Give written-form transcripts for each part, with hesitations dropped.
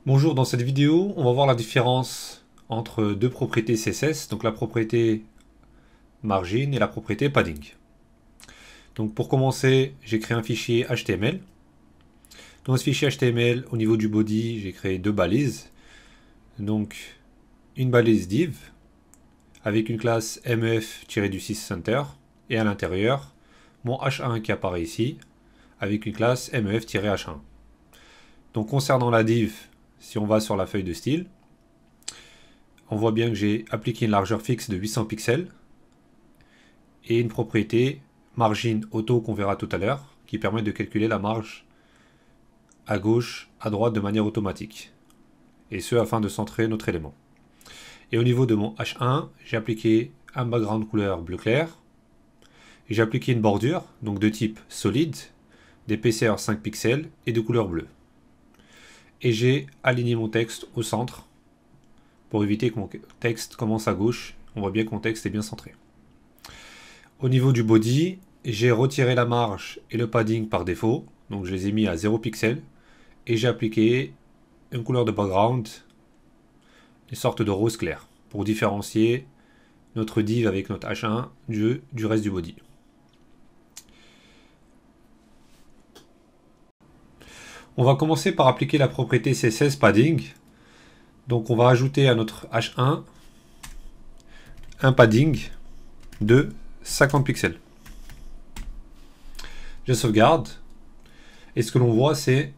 Bonjour, dans cette vidéo, on va voir la différence entre deux propriétés CSS, donc la propriété margin et la propriété padding. Donc pour commencer, j'ai créé un fichier HTML. Dans ce fichier HTML, au niveau du body, j'ai créé deux balises. Donc une balise div avec une classe mef-du6 center et à l'intérieur, mon h1 qui apparaît ici avec une classe mef-h1. Donc concernant la div, si on va sur la feuille de style, on voit bien que j'ai appliqué une largeur fixe de 800 pixels et une propriété margin auto qu'on verra tout à l'heure qui permet de calculer la marge à gauche, à droite de manière automatique. Et ce afin de centrer notre élément. Et au niveau de mon H1, j'ai appliqué un background couleur bleu clair. Et j'ai appliqué une bordure, donc de type solide, d'épaisseur 5 pixels et de couleur bleue. Et j'ai aligné mon texte au centre pour éviter que mon texte commence à gauche. On voit bien que mon texte est bien centré. Au niveau du body, j'ai retiré la marge et le padding par défaut. Donc je les ai mis à 0 pixels. Et j'ai appliqué une couleur de background, une sorte de rose clair, pour différencier notre div avec notre H1 du reste du body. On va commencer par appliquer la propriété CSS padding. Donc on va ajouter à notre H1 un padding de 50 pixels. Je sauvegarde. Et ce que l'on voit, c'est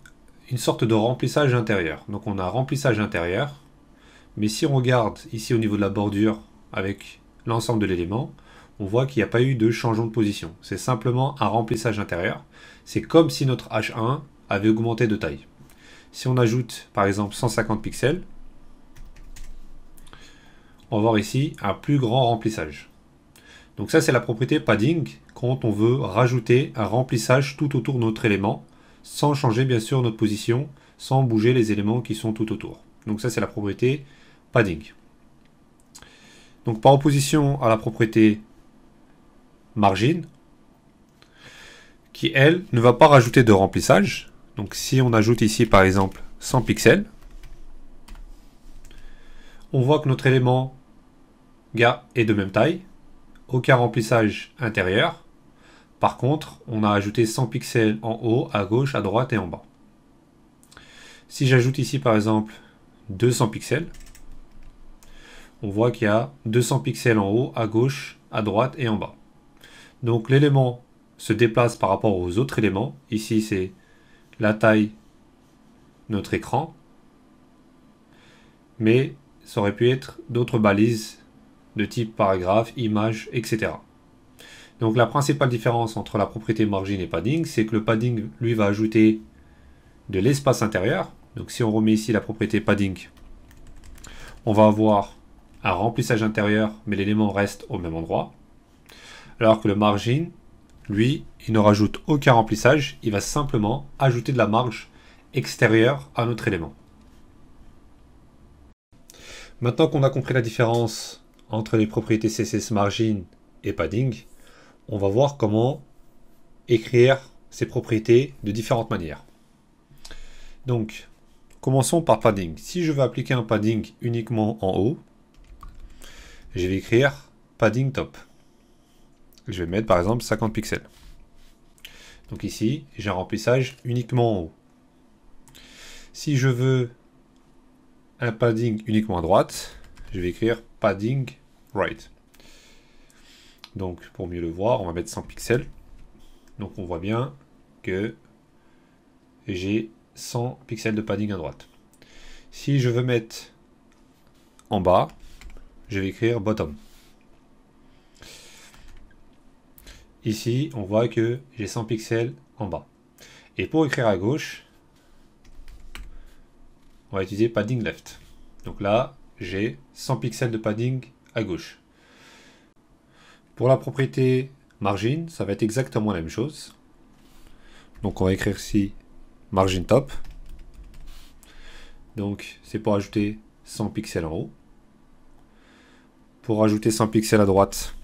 une sorte de remplissage intérieur. Donc on a remplissage intérieur. Mais si on regarde ici au niveau de la bordure avec l'ensemble de l'élément, on voit qu'il n'y a pas eu de changement de position. C'est simplement un remplissage intérieur. C'est comme si notre H1 avait augmenté de taille. Si on ajoute par exemple 150 pixels, on va voir ici un plus grand remplissage. Donc ça c'est la propriété padding quand on veut rajouter un remplissage tout autour de notre élément sans changer bien sûr notre position, sans bouger les éléments qui sont tout autour. Donc ça c'est la propriété padding. Donc par opposition à la propriété margin, qui elle ne va pas rajouter de remplissage. Donc si on ajoute ici par exemple 100 pixels, on voit que notre élément est de même taille, aucun remplissage intérieur. Par contre, on a ajouté 100 pixels en haut, à gauche, à droite et en bas. Si j'ajoute ici par exemple 200 pixels, on voit qu'il y a 200 pixels en haut, à gauche, à droite et en bas. Donc l'élément se déplace par rapport aux autres éléments. Ici c'est la taille de notre écran, mais ça aurait pu être d'autres balises de type paragraphe, image, etc. Donc la principale différence entre la propriété margin et padding, c'est que le padding, lui, va ajouter de l'espace intérieur. Donc si on remet ici la propriété padding, on va avoir un remplissage intérieur, mais l'élément reste au même endroit. Alors que le margin, lui, il ne rajoute aucun remplissage, il va simplement ajouter de la marge extérieure à notre élément. Maintenant qu'on a compris la différence entre les propriétés CSS margin et padding, on va voir comment écrire ces propriétés de différentes manières. Donc, commençons par padding. Si je veux appliquer un padding uniquement en haut, je vais écrire padding top. Je vais mettre par exemple 50 pixels. Donc ici, j'ai un remplissage uniquement en haut. Si je veux un padding uniquement à droite, je vais écrire padding right. Donc pour mieux le voir, on va mettre 100 pixels. Donc on voit bien que j'ai 100 pixels de padding à droite. Si je veux mettre en bas, je vais écrire bottom. Ici, on voit que j'ai 100 pixels en bas. Et pour écrire à gauche, on va utiliser padding left. Donc là, j'ai 100 pixels de padding à gauche. Pour la propriété margin, ça va être exactement la même chose. Donc on va écrire ici margin top. Donc c'est pour ajouter 100 pixels en haut. Pour ajouter 100 pixels à droite,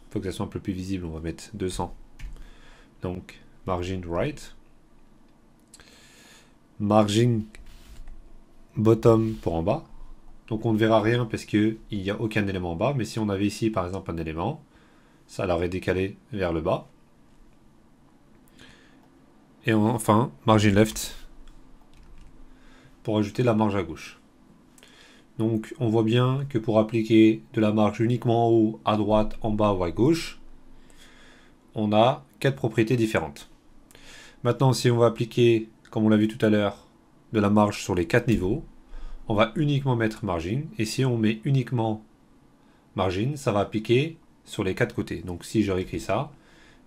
il faut que ça soit un peu plus visible, on va mettre 200. Donc margin right. Margin bottom pour en bas. Donc on ne verra rien parce qu'il n'y a aucun élément en bas. Mais si on avait ici par exemple un élément, ça l'aurait décalé vers le bas. Et enfin, margin left pour ajouter la marge à gauche. Donc on voit bien que pour appliquer de la marge uniquement en haut, à droite, en bas ou à gauche, on a 4 propriétés différentes. Maintenant, si on va appliquer, comme on l'a vu tout à l'heure, de la marge sur les 4 niveaux, on va uniquement mettre margin. Et si on met uniquement margin, ça va appliquer sur les 4 côtés. Donc si je réécris ça,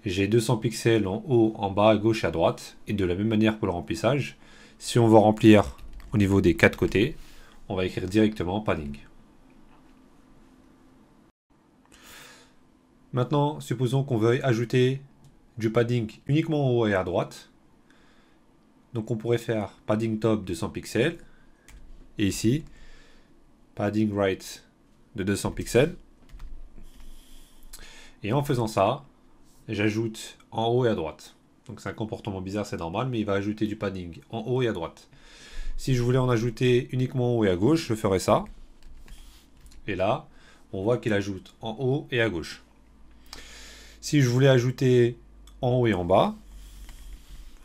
j'ai 200 pixels en haut, en bas, à gauche et à droite. Et de la même manière pour le remplissage, si on veut remplir au niveau des 4 côtés, on va écrire directement padding. Maintenant, supposons qu'on veuille ajouter du padding uniquement en haut et à droite. Donc on pourrait faire padding top de 100 pixels. Et ici, padding right de 200 pixels. Et en faisant ça, j'ajoute en haut et à droite. Donc c'est un comportement bizarre, c'est normal, mais il va ajouter du padding en haut et à droite. Si je voulais en ajouter uniquement en haut et à gauche, je ferais ça. Et là, on voit qu'il ajoute en haut et à gauche. Si je voulais ajouter en haut et en bas,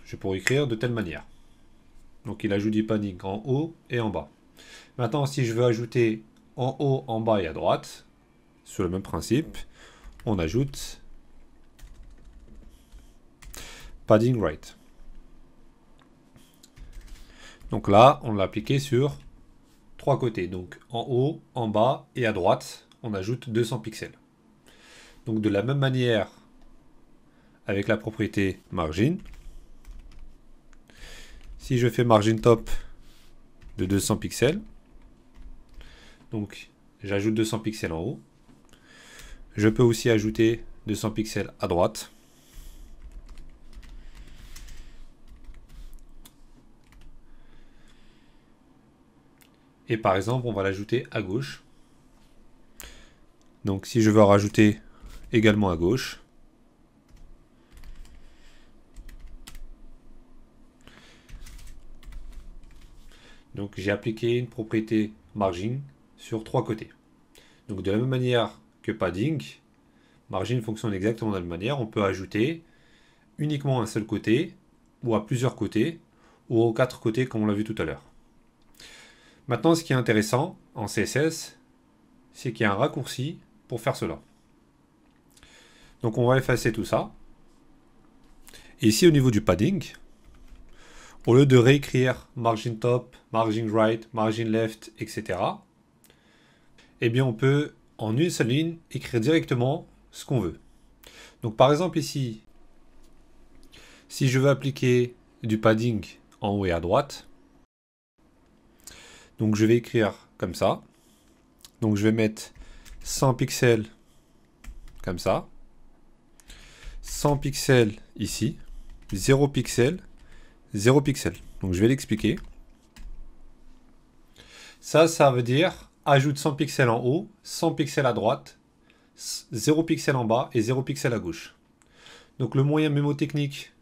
je pourrais écrire de telle manière. Donc il ajoute du padding en haut et en bas. Maintenant, si je veux ajouter en haut, en bas et à droite, sur le même principe, on ajoute padding right. Donc là, on l'a appliqué sur 3 côtés. Donc en haut, en bas et à droite, on ajoute 200 pixels. Donc de la même manière, avec la propriété margin, si je fais margin top de 200 pixels, donc j'ajoute 200 pixels en haut, je peux aussi ajouter 200 pixels à droite. Et par exemple, on va l'ajouter à gauche. Donc si je veux en rajouter également à gauche, donc j'ai appliqué une propriété margin sur 3 côtés. Donc de la même manière que padding, margin fonctionne exactement de la même manière. On peut ajouter uniquement un seul côté, ou à plusieurs côtés, ou aux 4 côtés comme on l'a vu tout à l'heure. Maintenant, ce qui est intéressant en CSS, c'est qu'il y a un raccourci pour faire cela. Donc on va effacer tout ça. Et ici au niveau du padding, au lieu de réécrire margin top, margin right, margin left, etc., eh bien on peut en une seule ligne écrire directement ce qu'on veut. Donc par exemple ici, si je veux appliquer du padding en haut et à droite, donc je vais écrire comme ça. Donc je vais mettre 100 pixels comme ça, 100 pixels ici, 0 pixels, 0 pixels. Donc je vais l'expliquer. Ça veut dire ajoute 100 pixels en haut, 100 pixels à droite, 0 pixels en bas et 0 pixels à gauche. Donc le moyen mémotechnique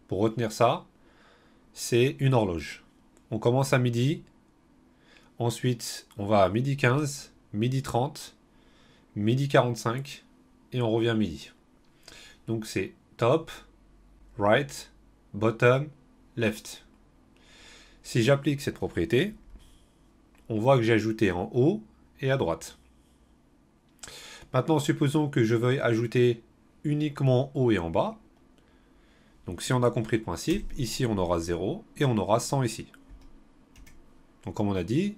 pour retenir ça, c'est une horloge. On commence à midi, ensuite on va à midi 15, midi 30, midi 45 et on revient midi. Donc c'est top, right, bottom, left. Si j'applique cette propriété, on voit que j'ai ajouté en haut et à droite. Maintenant, supposons que je veuille ajouter uniquement en haut et en bas. Donc si on a compris le principe, ici on aura 0 et on aura 100 ici. Donc comme on a dit,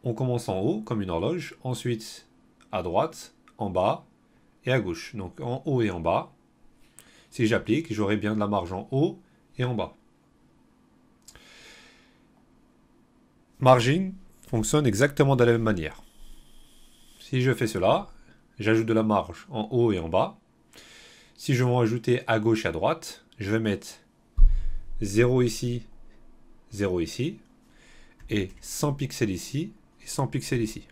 on commence en haut comme une horloge, ensuite à droite, en bas et à gauche. Donc en haut et en bas. Si j'applique, j'aurai bien de la marge en haut et en bas. Margin fonctionne exactement de la même manière. Si je fais cela, j'ajoute de la marge en haut et en bas. Si je veux en ajouter à gauche et à droite, je vais mettre 0 ici, 0 ici, et 100 pixels ici, et 100 pixels ici.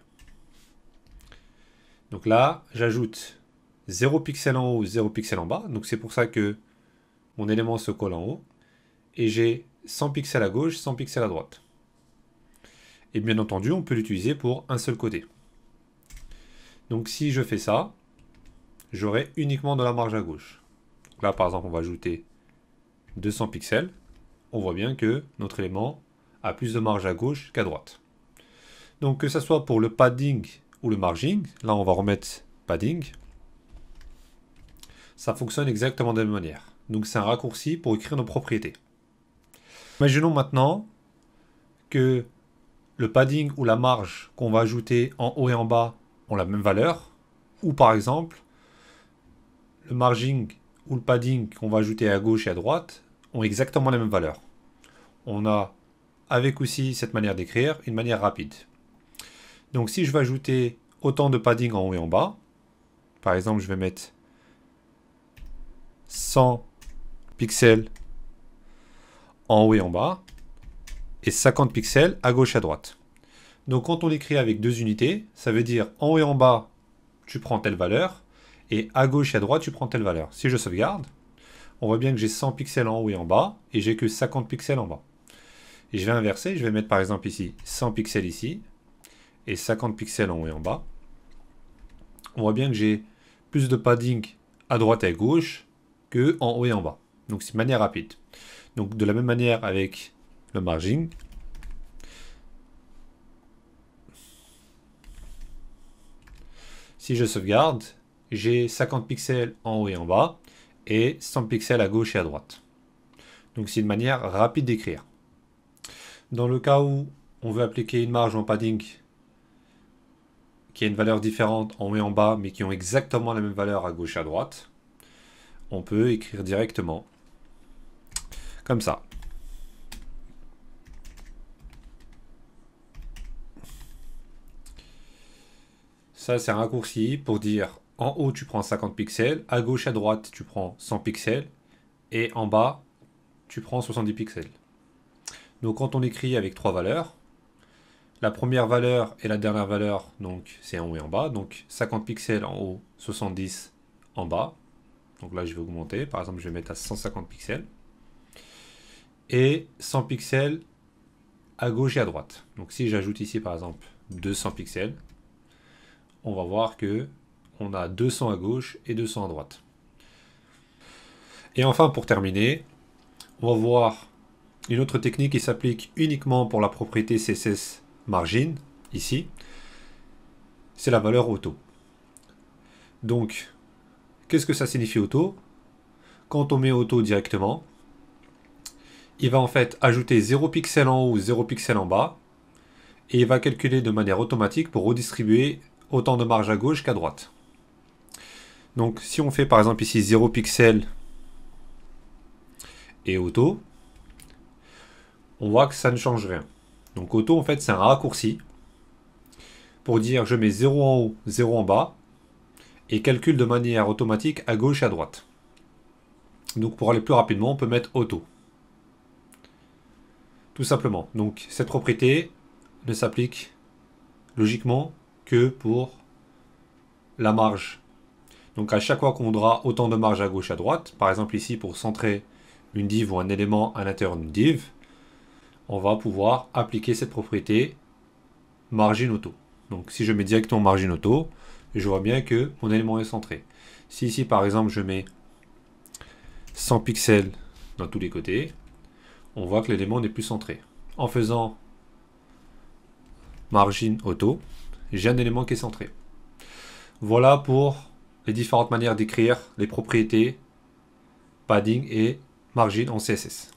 Donc là, j'ajoute 0 pixels en haut, 0 pixels en bas. Donc c'est pour ça que mon élément se colle en haut. Et j'ai 100 pixels à gauche, 100 pixels à droite. Et bien entendu, on peut l'utiliser pour un seul côté. Donc si je fais ça, j'aurai uniquement de la marge à gauche. Là, par exemple, on va ajouter 200 pixels. On voit bien que notre élément a plus de marge à gauche qu'à droite. Donc que ce soit pour le padding ou le margin, là on va remettre padding, ça fonctionne exactement de la même manière. Donc c'est un raccourci pour écrire nos propriétés. Imaginons maintenant que le padding ou la marge qu'on va ajouter en haut et en bas ont la même valeur, ou par exemple, le margin ou le padding qu'on va ajouter à gauche et à droite ont exactement la même valeur. On a, avec aussi cette manière d'écrire, une manière rapide. Donc si je veux ajouter autant de padding en haut et en bas, par exemple je vais mettre 100 pixels en haut et en bas, et 50 pixels à gauche et à droite. Donc quand on écrit avec deux unités, ça veut dire en haut et en bas, tu prends telle valeur, et à gauche et à droite, tu prends telle valeur. Si je sauvegarde, on voit bien que j'ai 100 pixels en haut et en bas, et j'ai que 50 pixels en bas. Et je vais inverser, je vais mettre par exemple ici 100 pixels ici, et 50 pixels en haut et en bas. On voit bien que j'ai plus de padding à droite et à gauche que en haut et en bas. Donc c'est de manière rapide. Donc de la même manière avec le margin. Si je sauvegarde, j'ai 50 pixels en haut et en bas et 100 pixels à gauche et à droite. Donc c'est une manière rapide d'écrire. Dans le cas où on veut appliquer une marge en padding qui a une valeur différente en haut et en bas, mais qui ont exactement la même valeur à gauche et à droite, on peut écrire directement comme ça. Ça, c'est un raccourci pour dire en haut, tu prends 50 pixels, à gauche, à droite, tu prends 100 pixels, et en bas, tu prends 70 pixels. Donc quand on écrit avec trois valeurs, la première valeur et la dernière valeur, donc c'est en haut et en bas. Donc 50 pixels en haut, 70 en bas. Donc là, je vais augmenter. Par exemple, je vais mettre à 150 pixels. Et 100 pixels à gauche et à droite. Donc si j'ajoute ici, par exemple, 200 pixels, on va voir que on a 200 à gauche et 200 à droite. Et enfin, pour terminer, on va voir une autre technique qui s'applique uniquement pour la propriété CSS margin, ici, c'est la valeur auto. Donc, qu'est-ce que ça signifie auto? Quand on met auto directement, il va en fait ajouter 0 pixel en haut, 0 pixel en bas, et il va calculer de manière automatique pour redistribuer autant de marge à gauche qu'à droite. Donc, si on fait par exemple ici 0 pixel et auto, on voit que ça ne change rien. Donc auto, en fait, c'est un raccourci pour dire je mets 0 en haut, 0 en bas, et calcule de manière automatique à gauche et à droite. Donc pour aller plus rapidement, on peut mettre auto. Tout simplement. Donc cette propriété ne s'applique logiquement que pour la marge. Donc à chaque fois qu'on voudra autant de marge à gauche et à droite, par exemple ici pour centrer une div ou un élément à l'intérieur d'une div, on va pouvoir appliquer cette propriété margin auto. Donc si je mets directement margin auto, je vois bien que mon élément est centré. Si ici par exemple je mets 100 pixels dans tous les côtés, on voit que l'élément n'est plus centré. En faisant margin auto, j'ai un élément qui est centré. Voilà pour les différentes manières d'écrire les propriétés padding et margin en CSS.